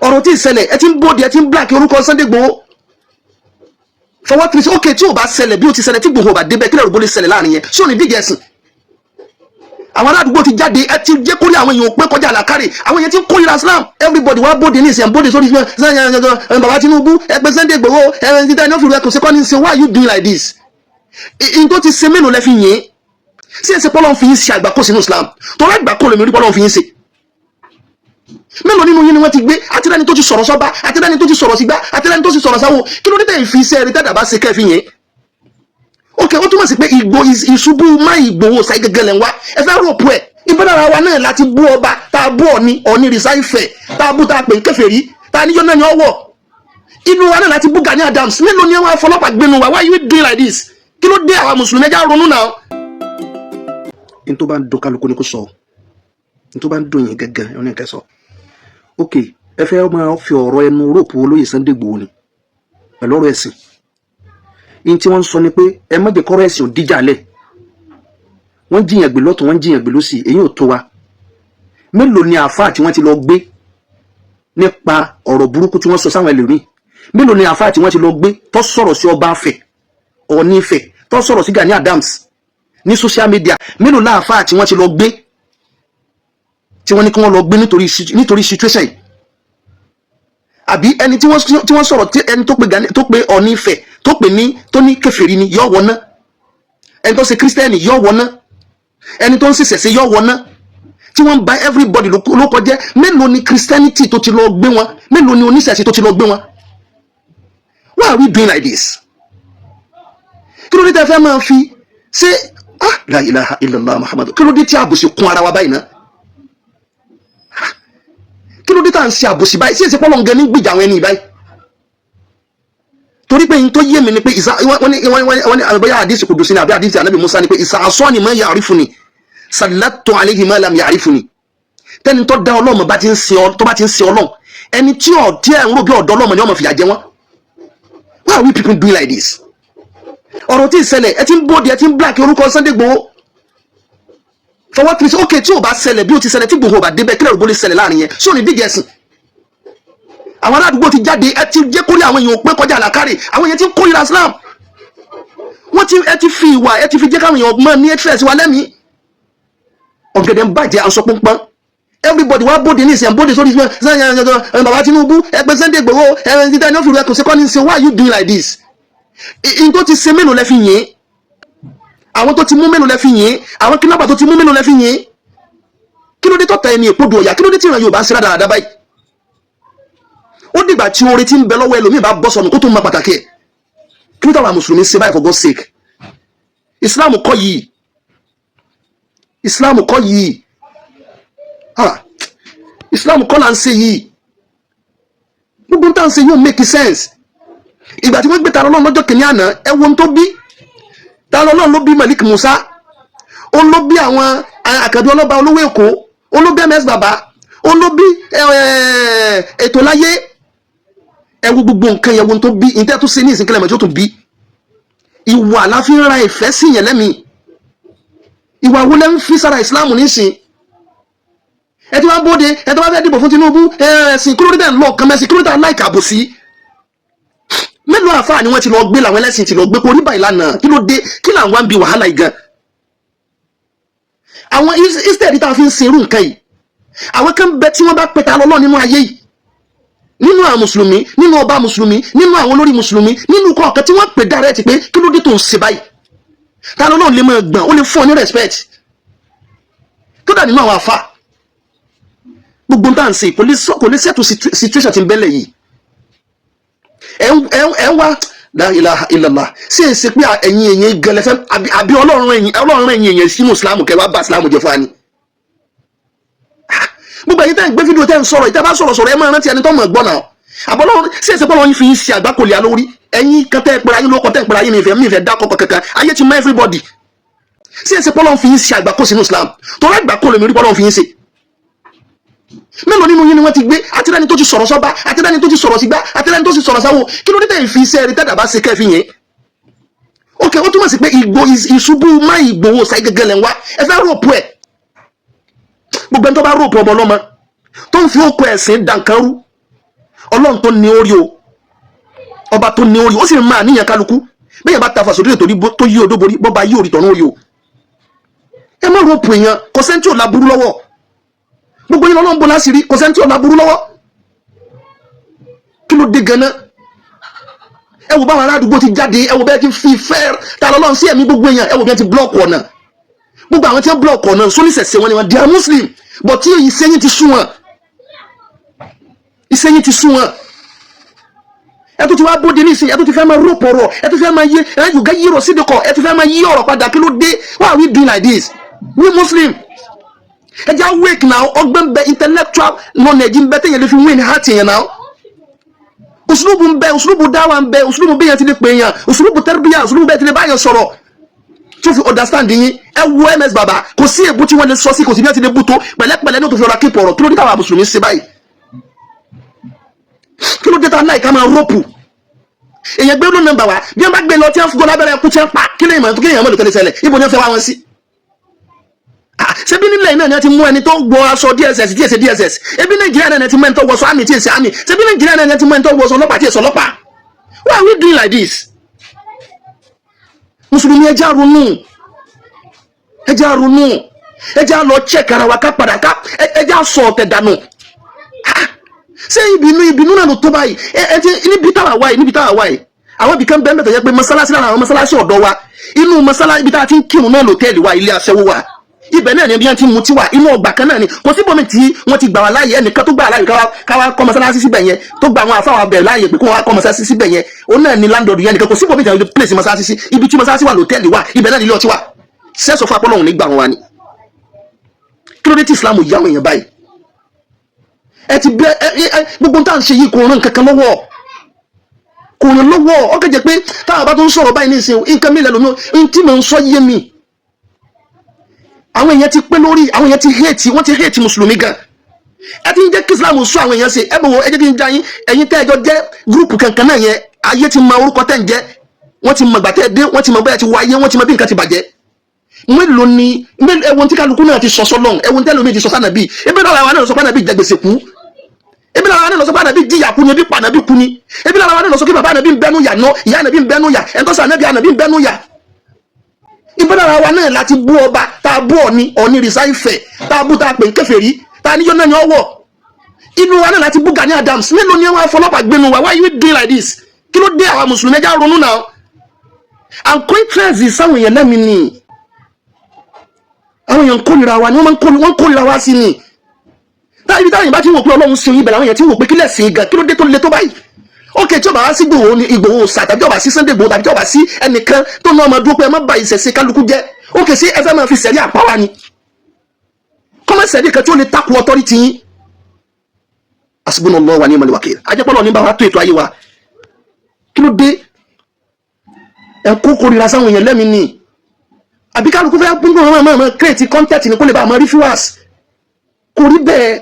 ọ̀rọ̀ tí ìṣẹ̀lẹ̀ ẹ ti ń bóde ẹ ti ń black orúkọ Sunday Igboho fọwọ́ kiri sí ókè tí ò bá ṣẹlẹ̀ bí ó ti ṣẹlẹ̀ tí Igboho bá débẹ̀ kílẹ̀ òrùbó lè ṣẹlẹ̀ láàrin yẹn sí òní díje ẹ̀sìn àwọn aládùúgbò ti jáde ẹ ti jẹ́ kórè àwọn èèyàn pé kọjá àlàkárè àwọn èèyàn ti ń kórìíra Islam everybody wá bóde ní ìsìn bóde sórí bàbá Tinubu ẹgbẹ́ Sunday Igboho ẹgbẹ́ títà ní òfìrú ẹkùn sí kọ́ni ṣe why are you doing like this in tó ti ṣe mélòó lẹ́ fi yìn sí ẹsẹ̀ pọ́lọ́n fi yín ṣe àgbákò sínú Islam tọ́lá àgbákò lèmi rí pọ́lọ́n fi yín ṣe mélòó nínú yín ni wọ́n ti gbé àtìlẹ́ni tó ti sọ̀rọ̀ sọ́ba àtìlẹ́ni tó ti sọ̀rọ̀ sígbà àtìlẹ́ni tó ti sọ̀rọ̀ sáwọ́ kí ló dé tẹ̀ fi iṣẹ́ rí tẹ́dà bá ṣe kẹ́ẹ̀fì yẹn ok ó túmọ̀ sí pé ìṣubú má Ìgbòho ṣáì gẹ́gẹ́ lẹ́ ń wá ẹ fẹ́ rò pọ̀ ẹ̀ ìbára wa náà láti bú ọba tá a bú Ọọ̀ni rìsá Ifẹ̀ tá a bú tá a pè ń kèfèrí tá a níjọ́ náà ni ọwọ́ inú wa náà láti bú Gani Adams mélòó ni wọ́n afọlọ́pàá gbénu wa why you doing like this kí ló dé àwa mùsùlùmí ẹja ronú náà. n tó bá ń dùn kálukú ni kò sọ n tó bá ń dùn yín gẹ́gẹ́ ẹ̀ ní kẹ́ sọ ok ẹ fẹ́ máa fi ọ̀rọ̀ ẹnu rògbò olóyè Sunday Igboho ni pẹ̀lú ọ̀rọ̀ ẹ̀sìn in tí wọ́n sọ ni pé ẹ má jẹ́ kọ́rọ̀ ẹ̀sìn ò díjà lẹ̀ wọ́n jiyàn gbé lọ́tún wọ́n jiyàn gbé lọ́sì èyí ò tó wa mélòó ni àáfàá tí wọ́n ti lọ gbé nípa ọ̀rọ̀ burúkú tí wọ́n sọ sáwọn ẹlòmíì mélòó ni àáfàá tí wọ́n ti lọ gbé tó sọ̀rọ̀ sí ọba Ifẹ̀ Ọọ̀ni Ifẹ̀ tó sọ̀rọ̀ sí Gani Adams ní social media mélòó la àáfàá tí wọ́n ti lọ gbé tí wọ́n ní kí wọ́n lọ gbé nítorí situation yìí àbí ẹni tí wọ́n sọ̀rọ̀ tí ẹni tó pe Ọọ̀ni Ifẹ̀ tó pe ní tó ní kèfèrí ni yọ wọná ẹni tó ṣe kírísítẹ́nì yọ wọná ẹni tó ń ṣe ṣẹ̀ṣẹ̀ yọ wọná tí wọ́n bá everybody ló kọjẹ́ mélòó ni christianity tó ti lọ gbé wọn mélòó ni oníṣẹ̀ṣẹ̀ tó ti lọ gbé wọn why are we doing like this kí ló dé tẹ́ fẹ́ máa fi ṣe la ilaha illallah muhammadu kí ló dé tí àbòsí kún ara wa báyìí náà kí ló dé tá à ń ṣe àbòsí báyìí sí èsì pọ́lọ̀ nǹkan ní gbìjà àwọn ẹni báyìí torí pé n tó yé mi ni pé wọ́n ní àbẹ̀bẹ̀yà àdìsí kùdùsí ni àbí àdìsí ànábì Musa ni pé ìsà àsọ́ni mọ́ ya'rifuni sallatu alayhi ma lam ya'rifuni tẹ́ni tó dá ọlọ́mọ bá ti ń ṣe ọlọ́run ẹni tí ẹ̀ ń rò bí ọ̀dọ́ ọlọ́mọ ni ọmọ fìyà jẹ wọ́n why are we people doing like this ọ̀rọ̀ tí ìṣẹ̀lẹ̀ ẹ ti ń bóde ẹ ti ń black orúkọ Sunday Igboho fọwọ́ kiri sí ókè tí ò bá ṣẹlẹ̀ bí ó ti ṣẹlẹ̀ tí Igboho bá débẹ̀ kílẹ̀ òrùbó lè ṣẹlẹ̀ láàrin yẹn sí òní díje ẹ̀sìn àwọn aládùúgbò ti jáde ẹ ti jẹ́ kórè àwọn èèyàn pé kọjá àlàkárè àwọn èèyàn ti ń kórìíra Islam ẹ ti fi ìwà ẹ ti fi jẹ́ káwọn èèyàn mọ́ ní ẹ̀tírẹ̀sì wa lẹ́mìí ọ̀gẹ̀dẹ̀ ń bàjẹ́ aṣọ pọ́npọ́n everybody wá bóde ní ìsìn bóde sórí bàbá Tinubu ẹgbẹ́ Sunday Igboho ẹgbẹ́ títà ní òfìrú ẹkùn sí kọ́ni ṣe why you doing like this in tó ti ṣe mélòó lẹ́ fi yìn àwọn tó ti mú mélòó lẹ́ fi yìn àwọn kínábà tó ti mú mélòó lẹ́ fi yìn kí ló dé tọ́ta ẹni ìpodò ọ̀yà kí ló dé tí ìran Yorùbá ń ṣe dáadáa báyìí ó dìgbà tí oore ti ń bẹ lọ́wọ́ ẹlòmíì bá bọ́ sọnù kó tó mọ pàtàkì ẹ̀ kí ló táwọn mùsùlùmí ṣe báyìí for God's sake Islam kọ́ yìí Islam kọ́ yìí Islam kọ́ là ń ṣe yìí gbogbo tá à ń ṣe yóò make sense ìgbà tí wọ́n gbé ta lọ́lọ́run lọ́jọ́ kìíní àná ẹ wo ohun tó bí ta lọ́lọ́run ló bí Malik Musa ó ló bí àwọn àkàbí ọlọ́ba olówó Èkó ó ló bí MS Baba ó ló bí ètò láyé ẹ wo gbogbo nǹkan yẹn wo ohun tó bí ìtẹ́ tó ṣe ní ìsìnkílẹ̀ mọ́jọ́ tó bí ìwà láfi ń ra ìfẹ́ sí yẹn lẹ́mìí ìwà wo lẹ́ ń fi sára Islam nísìn ẹ ti wá bóde ẹ ti wá fẹ́ dìbò fún Tinubu ẹ̀sìn kúròdé lọ kàn mẹ́sìn kúròdé aláìka àbòsí mélòó àfáà ni wọ́n ti lọ gbé làwọn ẹlẹ́sìn ti lọ gbé kó rí báyìí lánàá kí ló dé kí là ń wá ń bi wàhálà yìí gan àwọn instead tá a fi ń ṣe irú nǹkan yìí àwọn kan bẹ tí wọ́n bá pẹ̀ta lọ́lọ́ nínú ayé yìí nínú àwọn mùsùlùmí nínú ọba mùsùlùmí nínú àwọn olórí mùsùlùmí nínú kọ̀ọ̀kan tí wọ́n pè direct pé kí ló dé tó ń ṣe báyìí ta lọ́lọ́ lè máa gbọ̀n ó lè fún ọ ní respect tó dà nínú àwọn àfáà gbogbo ń tà ń ṣe kò lè settle situation ti ń bẹ́lẹ̀ yìí ẹ ń wá la ilaha illallah sí èsì pé ẹ̀yin èèyàn gẹlẹ́fẹ́ àbí ọlọ́run ẹ̀yin èèyàn sínú Islam kẹwàá bá Islam jẹ fún wa ni gbogbo ẹ̀yin tẹ́ ń gbé fídíò tẹ́ ń sọ̀rọ̀ ìtẹ́ bá sọ̀rọ̀ ẹ máa rántí ẹni tó mọ̀ gbọ́n náà àbọ̀lọ́run sí èsì pọ́lọ́ yín fi ń ṣe àgbákòlì alórí ẹ̀yin kan tẹ́ pẹ̀lú ayé lóko tẹ́ pẹ̀lú ayé mi ìfẹ́ dákọ̀ kankan ayé ti mọ everybody sí èsì pọ́lọ́ fi ń ṣe àgbákò sínú Islam torí àgbákòlì mi rí pọ́lọ́ fi ń ṣe mélòó nínú yín ni wọ́n ti gbé àtìlẹ́ni tó ti sọ̀rọ̀ sọ́ba àtìlẹ́ni tó ti sọ̀rọ̀ sígbà àtìlẹ́ni tó ti sọ̀rọ̀ sáwọ́ kí ló dé tẹ̀ fi iṣẹ́ rí tẹ́dà bá ṣe kẹ́ẹ̀fì yẹn ok ó túmọ̀ sí pé ìṣubú má Ìgbòho ṣáì gẹ́gẹ́ lẹ́ ń wá ẹ fẹ́ ròpù ẹ̀ gbogbo ẹni tó bá ròpù ọmọ ọlọ́mọ tó ń fi okùn ẹ̀sìn dànkanrú Ọlọ́run tó ní orí o ọba tó ní orí ó sì máa níyàn kálukú bẹ́ẹ̀ bá ta fàṣọ tó yí odó borí bọ́ba yí orí tọ̀nà orí o ẹ má rọ́pù èèyàn kọ́sẹ́ntì ò láburú lọ́wọ́ gbogbo yín lọ́nà ń bọ́ láṣìírí kọ́sẹ́ntì ò láburú lọ́wọ́ kí ló dé gan-an ẹ wo báwọn aládùúgbò ti jáde ẹ wo bẹ́ẹ̀ ti fi fẹ́ ta lọ́lọ́run sí ẹ̀mí gbogbo èèyàn ẹ wo bẹ́ẹ̀ ti blọ́ọ̀kù ọ̀nà gbogbo àwọn tí wọ́n blọ́ọ̀kù ọ̀nà sóníṣẹ̀ṣẹ̀ wọn ni wọ́n di àwọn muslim but tí ìsẹ́yìn ti sún wọn ìsẹ́yìn ti sún wọn ẹ tó ti wá bóde ní ìsìn ẹ tó ti fẹ́ máa rọ́pò ọ̀rọ̀ ẹ tó fẹ́ máa yé ẹ yóò yí ọ̀rọ̀ sídìkọ̀ ẹ tó fẹ́ máa yí ọ̀rọ̀ padà kí ló dé why are we doing like this we muslim ẹ jẹ́ awake now ọgbẹ́ ń bẹ intellectual knowledge ń bẹ tẹ́yẹ̀ lè fi win heart yẹn now usulubu ń bẹ usulubu dáwà ń bẹ usulubu bẹ́yẹn ti lè pè yàn usulubu tẹ́rẹ́bíyà usulubu bẹ́ẹ̀ ti lè báyàn sọ̀rọ̀ tó fi understand yín ẹ wo ms baba kò sí èbú tí wọ́n lè sọ sí kò sí bí wọ́n ti lè bú tó pẹ̀lẹ́pẹ̀lẹ́ ní o tó fi ọ̀rọ̀ kéèpù ọ̀rọ̀ kí ló dé táwọn mùsùlùmí ṣe báyìí kí ló dé táwọn náà ká máa rọ́pù èyàn gbé lónìí nọ́mbà wa bí wọ́n bá gbé lọ tí wọ́n fi gbọ́dọ̀ abẹ́rẹ́ ẹkú tí wọ́n pa kí lè mọ̀ kí lè yàn mọ́ lè tẹ̀lé ṣẹlẹ̀ ibo ni wọ́n fẹ́ wá wọn sí. ṣebí nílẹ̀ náà ni wọ́n ti mú ẹni tó gbọ́ aṣọ DSS tí èsè DSS ebi Nàìjíríà náà ni wọ́n ti mú ẹni tó wọṣọ àmì tí èsè àmì ṣebí Nàìjíríà náà ni wọ́n ti mú ẹni tó wọṣọ ọlọ́pàá tí èsè ọlọ́pàá. Why are we doing like this? Mùsùlùmí ẹ jẹ́ á ronú ẹ jẹ́ á ronú ẹ jẹ́ á lọ check ara wa ká padà ká ẹ jẹ́ á sọ ọ̀tẹ̀ dànù. Ṣé ìbínú náà ló tó báyìí níbi táwa wáyé àwọn ibìkan bẹ́ẹ̀ mẹ́tọ̀ yẹ pé mọ́sálásí lára àwọn mọ́sálásí ọ̀dọ́ wa inú mọ́sálásí ibi tá a ti ń kírun náà lòtẹ́ẹ̀lì wa ilé aṣẹ́wó wa ibẹ̀ náà ni bí wọ́n ti mutí wa inú ọgbà kan náà ni kò sí bọ́mì tí wọ́n ti gbà wá láàyè ẹnìkan tó gbà láàyè káwá kọ́ mọ́sálásí síbẹ̀ yẹn tó gba àwọn àfáwà bẹ̀ láàyè pé kó wá kọ́ mọ́sálásí síbẹ̀ yẹn òun náà ni landlord yẹn nìkan kò sí bọ́mì tí wọ́n place mọ́sálásí sí ibi tí mọ́sálásí wà lòtẹ́ẹ̀lì wa ibẹ̀ náà ni ilé ọtí wa sẹ́sọ̀ fún apọ́lọ́hùn nígbà wọn wa ni kí ló dé tí Islam yà wọ̀nyẹn báyìí ẹ ti bẹ gbogbo tá à ń ṣe yìí kò ràn kankan lọ́wọ́ kò ràn lọ́wọ́ ọ kẹjẹ pé táwọn bá tó ń sọ̀rọ̀ báyìí nísìnyí nǹkan mi lẹ́nu mi tí mo ń sọ yé mi àwọn èèyàn ti pé lórí àwọn èèyàn ti hate wọ́n ti hate mùsùlùmí gan ẹ ti ń jẹ́ kí Islam sọ àwọn èèyàn ṣe ẹ bọ̀ wọ ẹ jẹ́ kí n já yín ẹ̀yin tẹ́ ẹjọ́ jẹ́ gúrùpù kankan náà yẹn ayé ti mọ orúkọ tẹ́ ń jẹ́ wọ́n ti mọ ìgbà tẹ́ dé wọ́n ti mọ bóyá ti wáyé wọ́n ti mọ bí nǹkan ti bàjẹ́ mélòó ni ẹwọn tí kálukú náà ti sọ sọlọ́n ẹwọn tẹ́lẹ̀ omi ti sọ sánàbí ebi náà wà náà sọ pánàbí jẹ gbèsè kú ebi náà wà náà sọ pánàbí jìyà kú ni ebi pànàbí kú ni ebi náà wà náà sọ kí bàbá ànàbí ń bẹnu yà ná ìyá ànàbí ń bẹnu yà ẹ̀ńtọ́sọ ànàbí ń bẹnu yà ibi náà wà náà láti bú ọba tá a bú ọ̀ní rìsá ìfẹ́ tá a bú tá a pè ń kèfèrí tá a níjọ́ náà ni ọwọ́ inú wa náà láti bú Gani Adams mélòó ni wọn afọlọ́pàá gbénu wa why you doing like this kí ló dé àwa mùsùlùmí ẹja ronú náà and contrast sáwọn èèyàn náà mi ni àwọn èèyàn kórìíra wa ni wọ́n kórìíra wa sí ni táyì táyì bá ti wò pé Ọlọ́run sin ibẹ̀ làwọn èèyàn ti wò pé kílẹ̀ sí gan kí ló dé tó le tó báyìí ókè tí ọba wá sí Ìgbòho ni Ìgbòho sà tàbí ọba sí Sunday Ìgbòho tàbí ọba sí ẹnìkan tó ná ọmọ dúró pé ẹ má ba ìṣẹ̀ṣe kálukú jẹ́ ókè sí ẹ fẹ́ máa fi sẹ̀rí àpá wa ni kọ́mọ sẹ̀rí kan tí ó lè takò authority yín hasbunallahu wa ni'mal wakeel ajẹ́pọ̀lọ́ ní bá wa tó ètò ayé wa kí ló dé ẹ kó kórìíra sáwọn èèyàn lẹ́mìí ni àbí kálukú fẹ́ gbogbo ọmọ create content ní kó lè bá àmọ́ rí viewers kò rí bẹ́ẹ̀